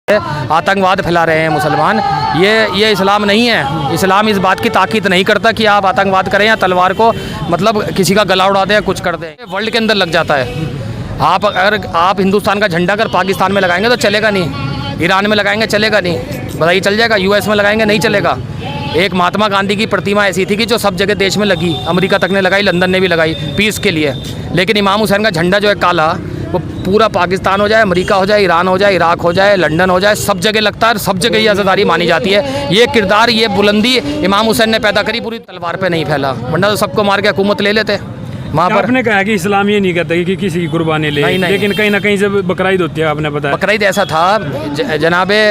आतंकवाद फैला रहे हैं मुसलमान। ये इस्लाम नहीं है। इस्लाम इस बात की ताकीद नहीं करता कि आप आतंकवाद करें या तलवार को मतलब किसी का गला उड़ा दें या कुछ कर दें। वर्ल्ड के अंदर लग जाता है। आप हिंदुस्तान का झंडा अगर पाकिस्तान में लगाएंगे तो चलेगा नहीं, ईरान में लगाएंगे चलेगा नहीं, बताइए चल जाएगा? यूएस में लगाएंगे नहीं चलेगा। एक महात्मा गांधी की प्रतिमा ऐसी थी कि जो सब जगह देश में लगी, अमेरिका तक ने लगाई, लंदन ने भी लगाई पीस के लिए। लेकिन इमाम हुसैन का झंडा जो है काला, वो पूरा पाकिस्तान हो जाए, अमेरिका हो जाए, ईरान हो जाए, इराक हो जाए, लंदन हो जाए, सब जगह लगता है। सब जगह ये आज़ादारी मानी जाती है। ये किरदार, ये बुलंदी इमाम हुसैन ने पैदा करी, पूरी तलवार पे नहीं फैला, वरना तो सबको मार के हुकूमत ले लेते वहाँ पर। आपने कहा कि इस्लाम ये नहीं कहता कि किसी की कुर्बानी ले, नहीं। लेकिन कहीं ना कहीं जब बकरीद होती है, आपने बताया बकरीद ऐसा था, जनाबे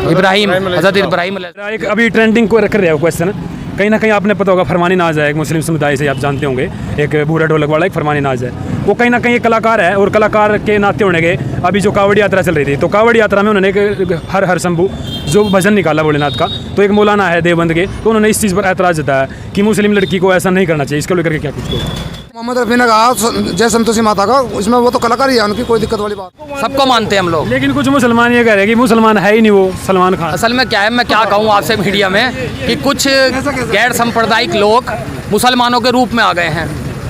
इब्राहिम, हज़रत इब्राहिम एक अभी ट्रेंडिंग को रख रहे हो क्वेश्चन, कहीं ना कहीं आपने पता होगा फरमानी नाज है, एक मुस्लिम समुदाय से आप जानते होंगे, एक बूढ़ा ढोलक वाला एक फरमानी नाज है। वो कहीं ना कहीं एक कलाकार है, और कलाकार के नाते होने के अभी जो कावड़ यात्रा चल रही थी, तो कावड़ यात्रा में उन्होंने एक हर हर शंभू जो भजन निकाला भोलेनाथ का, तो एक मौलाना है देवबंद के, तो उन्होंने इस चीज़ पर ऐतराज़ जताया कि मुस्लिम लड़की को ऐसा नहीं करना चाहिए। इसको लेकर के क्या कुछ मोहम्मद रफ़ी ने कहा जय संतोषी माता का, इसमें वो तो कलाकार ही है, उनकी कोई दिक्कत वाली बात। सबको मानते हैं हम लोग। लेकिन कुछ मुसलमान ये कह रहे हैं कि मुसलमान है ही नहीं वो सलमान खान। असल में क्या है, मैं क्या कहूँ आपसे मीडिया में कि कुछ गैर सांप्रदायिक लोग मुसलमानों के रूप में आ गए हैं।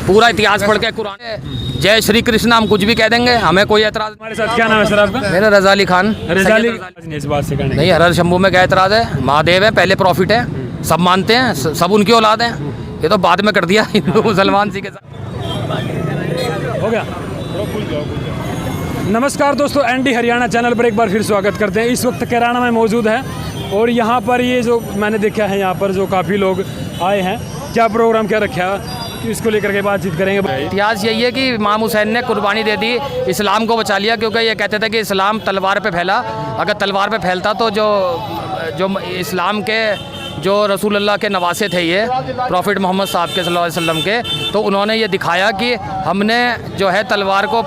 पूरा इतिहास पढ़ के कुरान जय श्री कृष्ण हम कुछ भी कह देंगे, हमें कोई एतराज। हमारे साथ क्या नाम है सर आपका? मेरा रज़ा अली खान। रज़ा अली इस बात से नहीं, हर शंभू में क्या एतराज़ है? महादेव है, पहले प्रॉफिट है, सब मानते हैं, सब उनकी औलाद है। ये तो बाद में कर दिया हिंदू मुसलमान सी के साथ हो गया। नमस्कार दोस्तों, एनडी हरियाणा चैनल पर एक बार फिर स्वागत करते हैं। इस वक्त कैराना में मौजूद है, और यहाँ पर ये जो मैंने देखा है, यहाँ पर जो काफ़ी लोग आए हैं, क्या प्रोग्राम क्या रखा है, इसको लेकर के बातचीत करेंगे। इतिहास यही है कि इमाम हुसैन ने कुर्बानी दे दी, इस्लाम को बचा लिया, क्योंकि ये कहते थे कि इस्लाम तलवार पे फैला। अगर तलवार पे फैलता तो जो इस्लाम के जो रसूलुल्लाह के नवासे थे, ये प्रॉफिट मोहम्मद साहब के सल्लल्लाहु अलैहि वसल्लम के, तो उन्होंने ये दिखाया कि हमने जो है तलवार को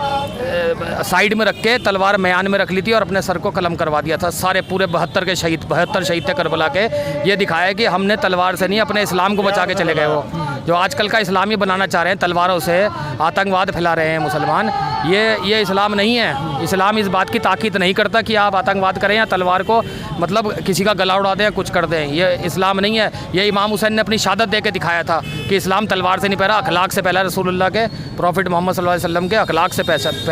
साइड में रख के तलवार मयान में रख ली थी और अपने सर को कलम करवा दिया था। सारे पूरे 72 शहीद थे करबला के। ये दिखाया कि हमने तलवार से नहीं, अपने इस्लाम को बचा के चले गए। वो जो आजकल का इस्लामी बनाना चाह रहे हैं, तलवारों से आतंकवाद फैला रहे हैं मुसलमान। ये इस्लाम नहीं है। इस्लाम इस बात की ताकीद नहीं करता कि आप आतंकवाद करें या तलवार को मतलब किसी का गला उड़ा दें या कुछ कर दें। ये इस्लाम नहीं है। ये इमाम हुसैन ने अपनी शहादत दे के दिखाया था कि इस्लाम तलवार से नहीं पहला, अखलाक से पहला। रसूलुल्लाह के प्रॉफिट मोहम्मद सल्लल्लाहु अलैहि वसल्लम के अखलाक से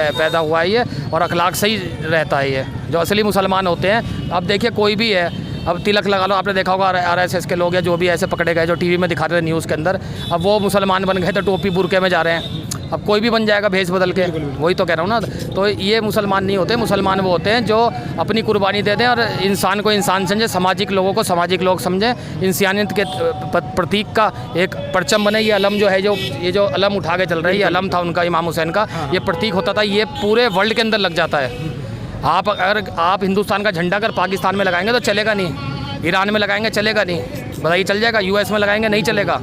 पैदा हुआ है ये, और अखलाक से ही रहता है ये जो असली मुसलमान होते हैं। अब देखिए कोई भी है, अब तिलक लगा लो, आपने देखा होगा RSS के लोग हैं जो भी ऐसे पकड़े गए, जो टीवी में दिखा रहे थे न्यूज़ के अंदर, अब वो मुसलमान बन गए तो टोपी बुरके में जा रहे हैं। अब कोई भी बन जाएगा भेष बदल के, वही तो कह रहा हूँ ना। तो ये मुसलमान नहीं होते। मुसलमान वो होते हैं जो अपनी कुर्बानी दे दें और इंसान को इंसान समझे, सामाजिक लोगों को सामाजिक लोग समझें, इंसानियत के प्रतीक का एक परचम बने। ये अलम जो है, ये जो अलम उठा के चल रहा है, ये अलम था उनका, इमाम हुसैन का, ये प्रतीक होता था। ये पूरे वर्ल्ड के अंदर लग जाता है। आप हिंदुस्तान का झंडा अगर पाकिस्तान में लगाएंगे तो चलेगा नहीं, ईरान में लगाएंगे चलेगा नहीं, बताइए चल जाएगा? यूएस में लगाएंगे नहीं चलेगा।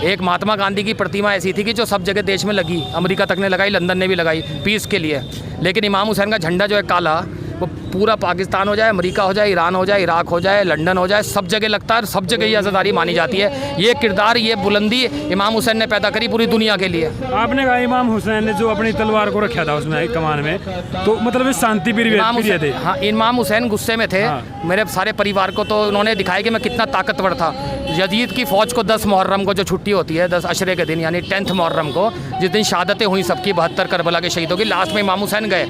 एक महात्मा गांधी की प्रतिमा ऐसी थी कि जो सब जगह देश में लगी, अमेरिका तक ने लगाई, लंदन ने भी लगाई पीस के लिए। लेकिन इमाम हुसैन का झंडा जो है काला, वो पूरा पाकिस्तान हो जाए, अमेरिका हो जाए, ईरान हो जाए, इराक हो जाए, लंदन हो जाए, सब जगह लगता है। सब जगह ये आज़ादारी मानी जाती है। ये किरदार, ये बुलंदी इमाम हुसैन ने पैदा करी पूरी दुनिया के लिए। आपने कहा इमाम हुसैन ने जो अपनी तलवार को रखा था उसमें एक कमान में, तो मतलब शांति पीरियड थे। हाँ, इमाम हुसैन गुस्से में थे। हाँ। मेरे सारे परिवार को तो उन्होंने दिखाया कि मैं कितना ताकतवर था। यजीद की फ़ौज को 10 मुहर्रम को जो छुट्टी होती है, 10 अशरे के दिन, यानी 10th मुहर्रम को, जिस दिन शहादतें हुई सबकी 72 करबला के शहीदों की, लास्ट में इमाम हुसैन गए।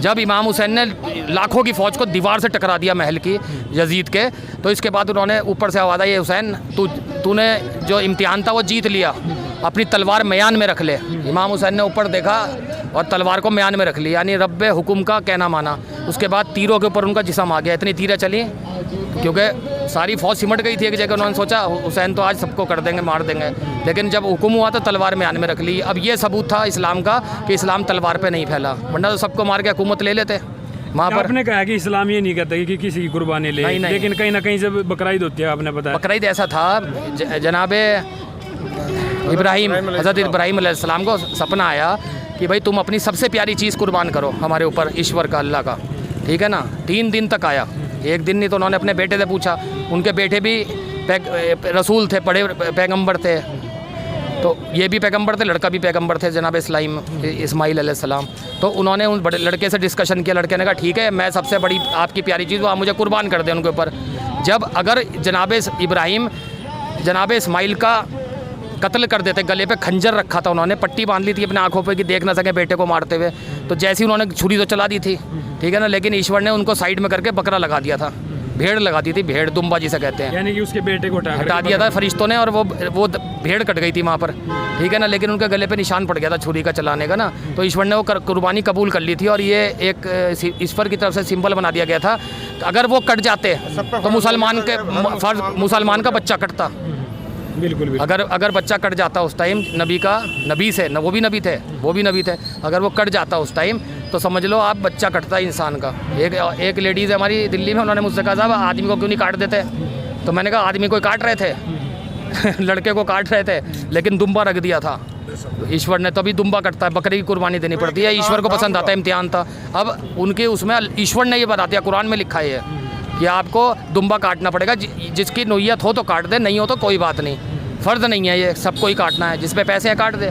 जब इमाम हुसैन ने लाखों की फ़ौज को दीवार से टकरा दिया महल की यजीद के, तो इसके बाद उन्होंने ऊपर से आवाज़ आई, हुसैन तूने जो इम्तिहान था वो जीत लिया, अपनी तलवार मयान में रख ले। इमाम हुसैन ने ऊपर देखा और तलवार को मयान में रख ली, यानी रब्बे हुकुम का कहना माना। उसके बाद तीरों के ऊपर उनका जिस्म आ गया। इतनी तीरें चली क्योंकि सारी फ़ौज सिमट गई थी एक जगह। उन्होंने सोचा हुसैन तो आज सबको कर देंगे, मार देंगे, लेकिन जब हुक्म हुआ तो तलवार मयान में रख ली। अब ये सबूत था इस्लाम का कि इस्लाम तलवार पे नहीं फैला, वरना तो सबको मार के हुकूमत ले लेते वहाँ पर। आपने कहा कि इस्लाम ये नहीं कहता कि किसी की कुर्बानी ले, नहीं। लेकिन कहीं ना कहीं जब बकरीद होती है, आपने बताया बकरीद ऐसा था, जनाबे इब्राहिम, हज़रत इब्राहिम अलैहिस्सलाम को सपना आया कि भाई तुम अपनी सबसे प्यारी चीज़ कुर्बान करो हमारे ऊपर, ईश्वर का, अल्लाह का, ठीक है ना। 3 दिन तक आया, एक दिन नहीं तो उन्होंने अपने बेटे से पूछा। उनके बेटे भी रसूल थे, बड़े पैगंबर थे, तो ये भी पैगंबर थे, लड़का भी पैगंबर थे, जनाब इस्माइल अलैहिस्सलाम। तो उन्होंने उन बड़े लड़के से डिस्कशन किया। लड़के ने कहा ठीक है, मैं सबसे बड़ी आपकी प्यारी चीज़, वो आप मुझे कुर्बान कर दें उनके ऊपर। जब अगर जनाब इब्राहिम जनाब इस्माइल का कत्ल कर देते, गले पे खंजर रखा था उन्होंने, पट्टी बांध ली थी अपने आंखों पे कि देख ना सके बेटे को मारते हुए, तो जैसे ही उन्होंने छुरी तो चला दी थी, ठीक है ना, लेकिन ईश्वर ने उनको साइड में करके बकरा लगा दिया था, भेड़ लगा दी थी, भेड़ दुम्बा जिसे कहते हैं, यानी कि उसके बेटे को हटा दिया था फरिश्तों ने, और वो भेड़ कट गई थी वहाँ पर, ठीक है ना, लेकिन उनके गले पे निशान पड़ गया था छुरी का चलाने का ना, तो ईश्वर ने वो कुर्बानी कबूल कर ली थी। और ये एक ईश्वर की तरफ से सिंबल बना दिया गया था, अगर वो कट जाते तो मुसलमान का बच्चा कटता। बिल्कुल अगर बच्चा कट जाता उस टाइम नबी से, वो भी नबी थे, अगर वो कट जाता उस टाइम तो समझ लो आप बच्चा कटता है इंसान का। एक लेडीज़ है हमारी दिल्ली में, उन्होंने मुझसे कहा साहब आदमी को क्यों नहीं काट देते, तो मैंने कहा आदमी को काट रहे थे लड़के को काट रहे थे, लेकिन दुम्बा रख दिया था ईश्वर ने, तभी दुम्बा कटता है, बकरे की कुर्बानी देनी पड़ती है, ईश्वर को पसंद आता है, इम्तिहान था। अब उनके उसमें ईश्वर ने ये बता दिया, कुरान में लिखा है कि आपको दुम्बा काटना पड़ेगा, जिसकी नोयत हो तो काट दे, नहीं हो तो कोई बात नहीं, फ़र्ज नहीं है ये सबको ही काटना है, जिस पे पैसे हैं काट दे।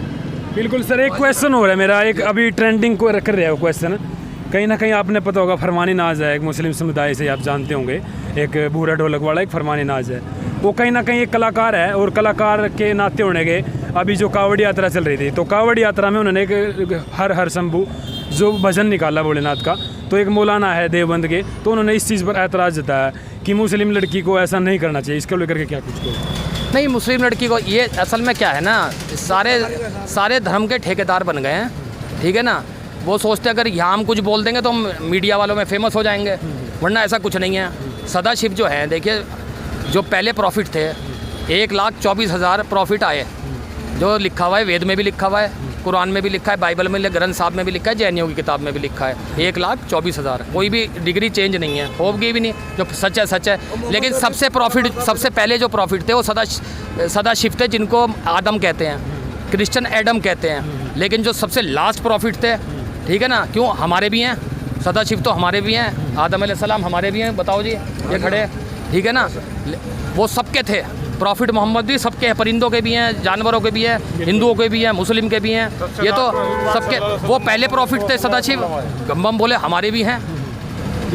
बिल्कुल सर, एक क्वेश्चन हो रहा है मेरा, एक अभी ट्रेंडिंग को कर रहा है वो क्वेश्चन, कहीं ना कहीं आपने पता होगा फरमानी नाज है, एक मुस्लिम समुदाय से आप जानते होंगे, एक बूढ़ा ढोलक वाला एक फरमानी नाज है, वो कहीं ना कहीं एक कलाकार है, और कलाकार के नाते होने के अभी जो कावड़ यात्रा चल रही थी, तो कावड़ यात्रा में उन्होंने एक हर शंभू जो भजन निकाला भोलेनाथ का, तो एक मौलाना है देवबंद के, तो उन्होंने इस चीज़ पर ऐतराज़ जताया कि मुस्लिम लड़की को ऐसा नहीं करना चाहिए, इसको लेकर के क्या कुछ कहो? नहीं, मुस्लिम लड़की को, ये असल में क्या है ना, सारे धर्म के ठेकेदार बन गए हैं, ठीक है ना, वो सोचते अगर यहाँ हम कुछ बोल देंगे तो हम मीडिया वालों में फेमस हो जाएंगे, वरना ऐसा कुछ नहीं है। सदाशिव जो है, देखिए जो पहले प्रॉफिट थे 1,24,000 प्रॉफिट आए, जो लिखा हुआ है वेद में भी लिखा हुआ है, कुरान में भी लिखा है, बाइबल में, ग्रंथ साहब में भी लिखा है, जैनियों की किताब में भी लिखा है, 1,24,000, कोई भी डिग्री चेंज नहीं है, होगी भी नहीं, जो सच है सच है। लेकिन सबसे पहले जो प्रॉफिट थे वो सदाशिव थे, जिनको आदम कहते हैं, क्रिश्चियन एडम कहते हैं, लेकिन जो सबसे लास्ट प्रॉफिट थे, ठीक है ना, क्यों हमारे भी हैं सदाशिव, तो हमारे भी हैं, आदम अलैहिस्सलाम हमारे भी हैं, बताओ जी ये खड़े, ठीक है ना, वो सबके थे, प्रॉफिट मोहम्मद भी सबके हैं, परिंदों के भी हैं, जानवरों के भी हैं, हिंदुओं के भी हैं, मुस्लिम के भी हैं, ये तो सबके, वो पहले प्रॉफिट थे सदाशिव। गम्बम बोले हमारे भी हैं,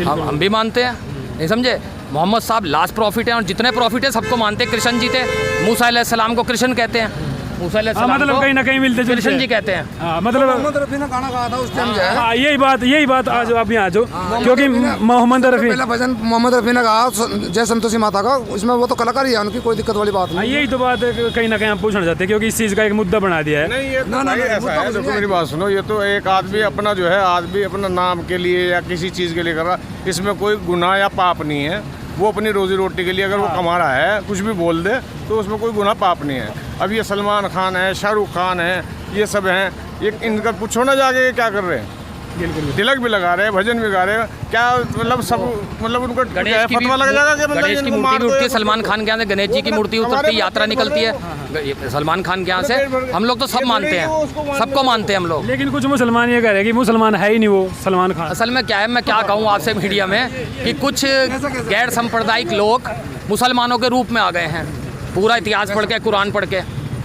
हम भी मानते हैं, नहीं समझे, मोहम्मद साहब लास्ट प्रॉफिट हैं, और जितने प्रॉफिट है सबको मानते हैं। कृष्ण जी थे, मूसा अलैहिस्सलाम को कृष्ण कहते हैं, मूसा अलैहिस्सलाम मतलब कहीं ना कहीं मिलते जुलते कृष्ण जी कहते हैं, मतलब मोहम्मद रफ़ी ने गाना गाया था उस टाइम जो है, यही बात आज आप यहाँ जो, क्योंकि मोहम्मद रफ़ी पहला भजन मोहम्मद रफ़ी ने गाया जय संतोषी माता का, इसमें वो तो कलाकार ही है, उनकी कोई दिक्कत वाली बात नहीं। यही तो बात कहीं ना कहीं हम पूछना चाहते हैं, क्योंकि इस चीज़ का एक मुद्दा बना दिया है। नहीं, ये तो भाई ऐसा है, देखो मेरी बात सुनो, ये तो एक आदमी अपना जो है, आदमी अपना नाम के लिए या किसी चीज़ के लिए कर रहा, इसमें कोई गुनाह या पाप नहीं है, वो अपनी रोजी रोटी के लिए अगर वो कमा रहा है, कुछ भी बोल दे तो उसमें कोई गुनाह पाप नहीं है। अब ये सलमान खान है, शाहरुख खान है, ये सब हैं, ये इनका पूछो ना जाके ये क्या कर रहे हैं, बिल्कुल तिलक भी लगा रहे हैं, भजन भी गा रहे हैं, क्या मतलब सब, मतलब उनको गणेश की फतवा लग जाएगा कि मतलब गणेश की इनको मूर्ति मार भी दो, उठती है सलमान खान के यहाँ से, गणेश जी की मूर्ति उतरती है, यात्रा निकलती है सलमान खान के यहाँ से, हम लोग तो सब मानते हैं, सबको मानते हैं हम लोग। लेकिन कुछ मुसलमान ये कह रहे हैं कि मुसलमान है ही नहीं वो सलमान खान। असल में क्या है, मैं क्या कहूँ आपसे मीडिया में, कि कुछ गैर सांप्रदायिक लोग मुसलमानों के रूप में आ गए हैं, पूरा इतिहास पढ़ के, कुरान पढ़ के,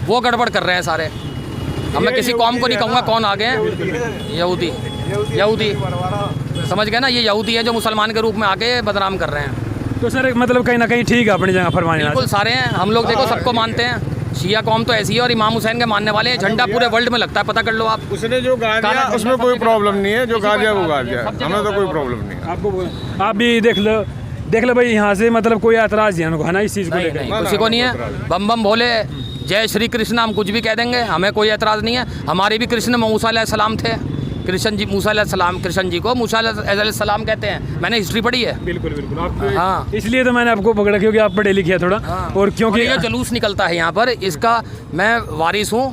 वो गड़बड़ कर रहे हैं सारे। अब मैं किसी कौम को नहीं कहूँगा कौन आ गए हैं, यहूदी समझ गए ना, ये यहूदी है जो मुसलमान के रूप में आके बदनाम कर रहे हैं। तो सर मतलब कहीं ना कहीं ठीक है अपनी जगह फरमानी नाज, बिल्कुल सारे हैं, हम लोग देखो सबको मानते हैं, शिया कौम तो ऐसी है, और इमाम हुसैन के मानने वाले हैं, झंडा पूरे वर्ल्ड में लगता है, पता कर लो आप। उसने जो गा दिया उसमें कोई प्रॉब्लम नहीं है, जो गा दिया वो गा दिया, हमें तो कोई प्रॉब्लम नहीं है। आपको आप भी देख लो भाई, यहाँ से मतलब कोई ऐतराज़ नहीं है ना इस चीज़ को लेकर? नहीं, किसी को नहीं है, बम बम भोले, जय श्री कृष्ण, हम कुछ भी कह देंगे, हमें कोई ऐतराज़ नहीं है। हमारे भी कृष्ण मूसा अलैहिस्सलाम थे, कृष्ण जी, मूसा अलैहिस्सलाम, कृष्ण जी को मूसा अलैहिस्सलाम कहते हैं, मैंने हिस्ट्री पढ़ी है। बिल्कुल आप, हाँ, इसलिए तो मैंने आपको पकड़ा, क्योंकि आप पढ़े लिखे थोड़ा, और क्योंकि ये जुलूस निकलता है यहाँ पर, इसका मैं वारिस हूँ,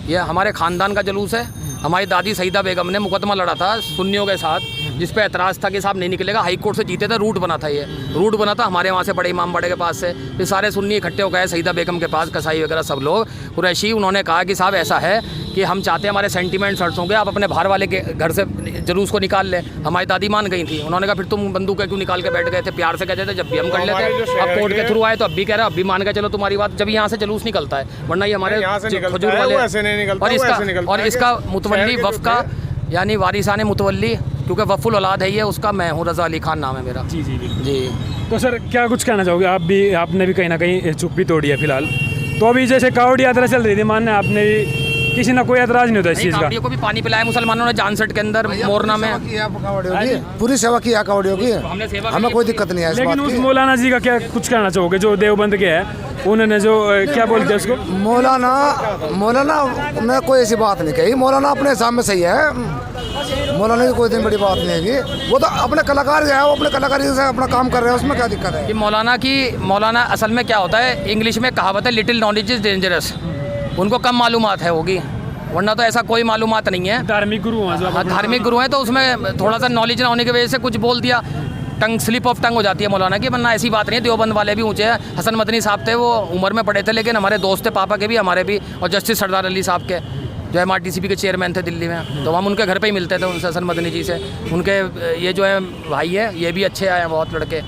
ये हमारे ख़ानदान का जुलूस है। हमारी दादी सईदा बेगम ने मुकदमा लड़ा था सुन्नियों के साथ, जिस पे एतराज़ था कि साहब नहीं निकलेगा। हाई कोर्ट से जीते थे, रूट बना था, ये रूट बना था हमारे वहाँ से बड़े इमाम बड़े के पास से। फिर सारे सुन्नी इकट्ठे हो गए सईदा बेगम के पास, कसाई वगैरह सब लोग कुरैशी। उन्होंने कहा कि साहब ऐसा है कि हम चाहते हैं हमारे सेंटीमेंट्स हर्ट्स होंगे, आप अपने बाहर वाले के घर से जुलूस को निकाल ले। हमारी दादी मान गई थी, उन्होंने कहा फिर तुम बंदूक क्यों निकाल के बैठ गए थे? प्यार से कहते थे जब भी हम कर लेते, अब कोर्ट के थ्रू आए तो अब भी कह रहे, अब भी मान गए चलो तुम्हारी बात। जब यहाँ से जुलूस निकलता है, वरना ये हमारे खजूर वाले और इसका मुतवल्ली वफ़ का यानी वारिसाने मुतवल्ली, क्योंकि वफ़ुल औलाद है ये उसका, मैं हूँ, रज़ा अली खान नाम है मेरा। जी जी जी। जी तो सर क्या कुछ कहना चाहोगे? आपने भी कहीं ना कहीं चुप्पी तोड़ी है फिलहाल। तो अभी जैसे कावड़ यात्रा चल रही थी, मानने आपने भी किसी ना कोई एतराज़ नहीं होता इस चीज़ का? कावड़ियों को भी पानी पिलाया मुसलमानों ने जानसठ के अंदर मोरना में। पूरी सेवा की है कावड़ियों की, हमें कोई दिक्कत नहीं है इस लेकिन बात उस की। मौलाना जी का क्या कुछ कहना चाहोगे जो देवबंद के है? उन्होंने जो क्या बोलते हैं उसको? मौलाना ने कोई ऐसी बात नहीं कही। मौलाना अपने हिसाब में सही है, मौलाना की कोई दिन बड़ी बात नहीं है। वो तो अपने कलाकार है, वो अपने कलाकारी से अपना काम कर रहे हैं, उसमें क्या दिक्कत है? कि मौलाना असल में क्या होता है, इंग्लिश में कहावत है लिटिल नॉलेज इज़ डेंजरस। उनको कम मालूमात है होगी, वरना तो ऐसा कोई मालूमात नहीं है। धार्मिक गुरु हैं जो आप- हाँ, धार्मिक गुरु हैं तो उसमें थोड़ा सा नॉलेज ना होने की वजह से कुछ बोल दिया, टंग स्लिप ऑफ टंग हो जाती है मौलाना की, वरना ऐसी बात नहीं है। देवबंद वाले भी ऊंचे हैं। हसन मदनी साहब थे, वो उम्र में पड़े थे, लेकिन हमारे दोस्त थे, पापा के भी हमारे भी, और जस्टिस सरदार अली साहब के जो MRTCP के चेयरमैन थे दिल्ली में, तो हम उनके घर पे ही मिलते थे उनसे, हसन मदनी जी से। उनके ये जो है भाई है, ये भी अच्छे आए हैं बहुत लड़के,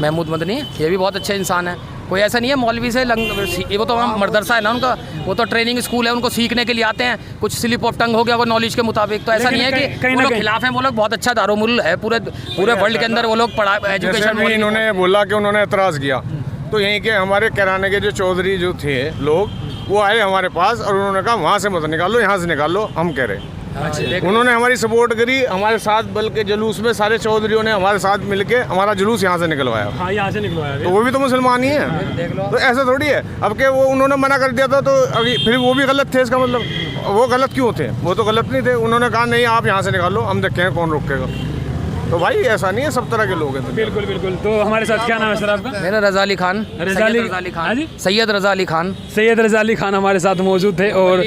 महमूद मदनी, ये भी बहुत अच्छे इंसान हैं। कोई ऐसा नहीं है मौलवी से वो तो वहाँ मदरसा है ना उनका, वो तो ट्रेनिंग स्कूल है, उनको सीखने के लिए आते हैं। कुछ स्लिप ऑफ टंग हो गया वो नॉलेज के मुताबिक, तो ऐसा नहीं है कि वो लोग खिलाफ हैं। वो लोग बहुत अच्छा दारुल है, पूरे वर्ल्ड के अंदर वो लोग पढ़ा एजुकेशन। इन्होंने बोला कि उन्होंने एतराज़ किया, तो यहीं के हमारे किराने के जो चौधरी जो थे लोग, वो आए हमारे पास और उन्होंने कहा वहाँ से मत निकालो, यहाँ से निकालो, हम कह रहे। उन्होंने हमारी सपोर्ट करी, हमारे साथ बल्कि जुलूस में सारे चौधरियों ने हमारे साथ मिलके हमारा जुलूस यहाँ से निकलवाया। हाँ, यहाँ से निकलवाया। तो वो भी तो मुसलमान ही है, तो ऐसा थोड़ी है। अब के वो उन्होंने मना कर दिया था, तो अभी फिर वो भी गलत थे, इसका मतलब वो गलत क्यों थे? वो तो गलत नहीं थे। उन्होंने कहा नहीं आप यहाँ से निकालो, हम देखें कौन रोकेगा। तो भाई ऐसा नहीं है, सब तरह के लोग हैं। बिल्कुल बिल्कुल। तो हमारे साथ क्या नाम है सर आपका? मेरा रज़ा अली खान। रज़ा अली खान जी, सैयद रज़ा अली खान। सैयद रज़ा अली खान हमारे साथ मौजूद थे और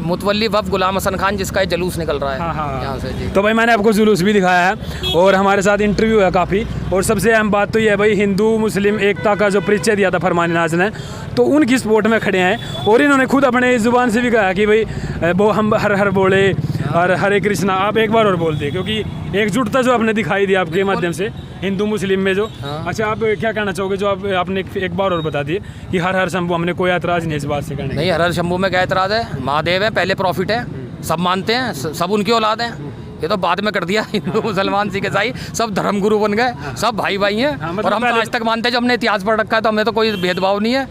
मुतवल्ली वफ़ गुलाम हसन खान, जिसका ये जुलूस निकल रहा है हाँ। यहाँ से जी। तो भाई मैंने आपको जुलूस भी दिखाया है और हमारे साथ इंटरव्यू है काफ़ी। और सबसे अहम बात तो ये है भाई, हिंदू मुस्लिम एकता का जो परिचय दिया था फरमान नाज़ ने, तो उनकी सपोर्ट में खड़े हैं। और इन्होंने खुद अपने ज़ुबान से भी कहा कि भाई वो हम हर हर बोले और हरे कृष्णा। आप एक बार और बोल दें, क्योंकि एकजुटता जो आपने दिखाई दी आपके माध्यम से हिंदू मुस्लिम में जो। अच्छा, आप क्या कहना चाहोगे जो आपने एक बार और बता दिए कि हर हर शंभू, हमने कोई एतराज़ नहीं इस बात से करने? नहीं, हर हर शंभू में क्या एतराज़ है? महादेव है, पहले प्रॉफिट है, सब मानते हैं, सब उनकी औलाद हैं। ये तो बाद में कर दिया, हिंदू मुसलमान सिख ईसाई सब धर्मगुरु बन गए, सब भाई भाई हैं। मतलब और हम तो आज तक मानते हैं, जो हमने इतिहास पढ़ रखा है, तो हमें तो कोई भेदभाव नहीं है,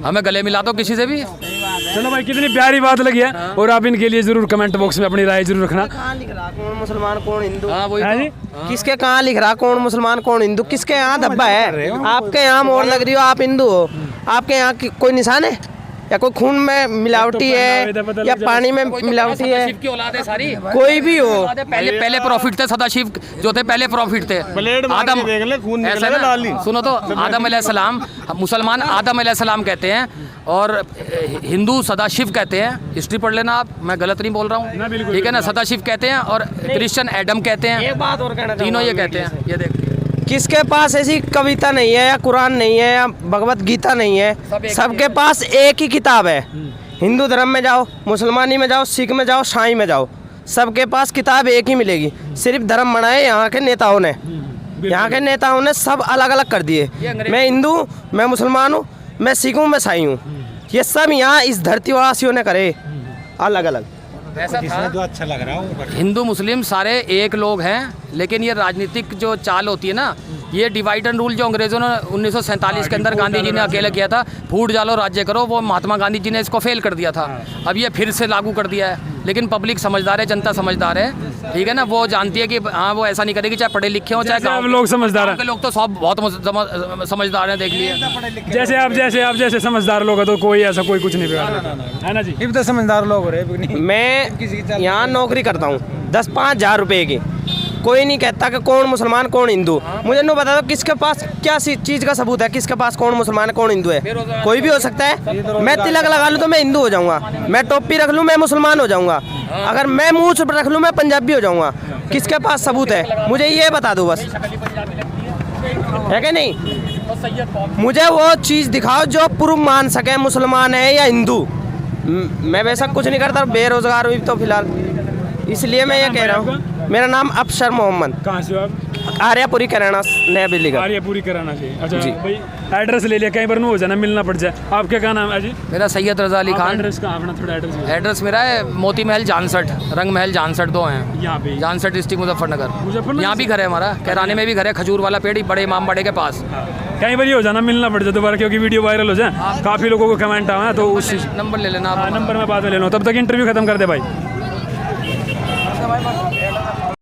हमें गले मिला दो किसी से भी। चलो भाई, कितनी प्यारी बात लगी है। और आप इनके लिए जरूर कमेंट बॉक्स में अपनी राय जरूर रखना। कहाँ लिख रहा कौन मुसलमान कौन हिंदू? हाँ वही है जी? किसके कहाँ लिख रहा कौन मुसलमान कौन हिंदू? किसके यहाँ धब्बा है? आपके यहाँ मोहर लग रही हो, आप हिंदू हो, आपके यहाँ कोई निशान है या कोई खून में मिलावटी है या पानी में मिलावटी है? सदाशिव की औलाद है सारी, कोई भी हो। पहले प्रॉफिट थे, सदाशिव जो थे पहले प्रॉफिट थे। ब्लेड मार के देख ले, खून ऐसा निकलेगा ना, लाल ही। सुनो तो, आदम अलैहिस्सलाम, मुसलमान आदम अलैहिस्सलाम कहते हैं और हिंदू सदाशिव कहते हैं। हिस्ट्री पढ़ लेना आप, मैं गलत नहीं बोल रहा हूँ, ठीक है ना? सदाशिव कहते हैं और क्रिश्चियन एडम कहते हैं। एक बात और कहना तीनों ये कहते हैं। ये देख, किसके पास ऐसी कविता नहीं है या कुरान नहीं है या भगवत गीता नहीं है? सबके पास एक ही किताब है। हिंदू धर्म में जाओ, मुसलमानी में जाओ, सिख में जाओ, शाही में जाओ, सबके पास किताब एक ही मिलेगी। सिर्फ धर्म बनाए यहाँ के नेताओं ने, यहाँ के नेताओं ने सब अलग अलग कर दिए। मैं हिंदू, मैं मुसलमान हूँ, मैं सिख हूँ, मैं शाही हूँ, ये सब यहाँ इस धरतीवासियों ने करे अलग अलग। ऐसा था जो अच्छा लग रहा है। हिंदू मुस्लिम सारे एक लोग हैं, लेकिन ये राजनीतिक जो चाल होती है ना, ये डिवाइड एंड रूल जो अंग्रेजों ने 1947 के अंदर गांधी जी ने अकेले किया था, फूट डालो राज्य करो, वो महात्मा गांधी जी ने इसको फेल कर दिया था। अब ये फिर से लागू कर दिया है, लेकिन पब्लिक समझदार है, जनता समझदार है, ठीक है ना? वो जानती है कि हाँ वो ऐसा नहीं करेगी, चाहे पढ़े लिखे हो चाहे सब लोग समझदार हैं। गाँव के लोग तो सब बहुत समझदार हैं, देख लिए। जैसे आप जैसे समझदार लोग हैं तो कोई ऐसा कोई कुछ नहीं बिगाड़, है ना जी? तो समझदार लोग हो रहे। मैं यहाँ नौकरी करता हूँ 10-5 हज़ार रुपये की, कोई नहीं कहता कि कौन मुसलमान कौन हिंदू। मुझे नहीं बता दो किसके पास क्या चीज़ का सबूत है, किसके पास कौन मुसलमान है कौन हिंदू है? कोई भी हो सकता है। मैं तिलक लगा लूँ तो मैं हिंदू हो जाऊँगा, मैं टोपी रख लूँ मैं मुसलमान हो जाऊँगा, अगर मैं मूंछ पर रख लूँ मैं पंजाबी हो जाऊँगा। किसके पास सबूत है? मुझे ये बता दो बस, है कि नहीं? मुझे वो चीज़ दिखाओ जो प्रूफ मान सके मुसलमान है या हिंदू। मैं वैसा कुछ नहीं करता, बेरोजगार हुई तो फिलहाल, इसलिए मैं ये कह रहा हूँ। मेरा नाम अफसर मोहम्मद, कहाँ से हो आप? आर्यापुरी कराना, नया बिल्ली का। आर्यापुरी कराना से। अच्छा जी। भाई एड्रेस ले लिया, कहीं पर हो जाना, मिलना पड़ जाए। आपके क्या नाम है जी? मेरा सैयद रज़ा अली खान। एड्रेस कहाँ अपना, थोड़ा एड्रेस एड्रेस मेरा है मोती महल जानसठ, रंग महल जानसठ 2 हैं। यहाँ पे जानसठ डिस्ट्रिक्ट मुजफ्फरनगर। मुजफ्फरनगर यहाँ भी घर है हमारा, कैराने में भी घर है, खजूर वाला पेड़ बड़े इमाम बड़े के पास। कहीं पर ही हो जाना, मिलना पड़ जाए दोबारा, क्योंकि वीडियो वायरल हो जाए, काफ़ी लोगों को कमेंट आए हैं, तो उस नंबर ले लेना आप। नंबर मैं बाद में ले लूँ, तब तक इंटरव्यू खत्म कर दे भाई।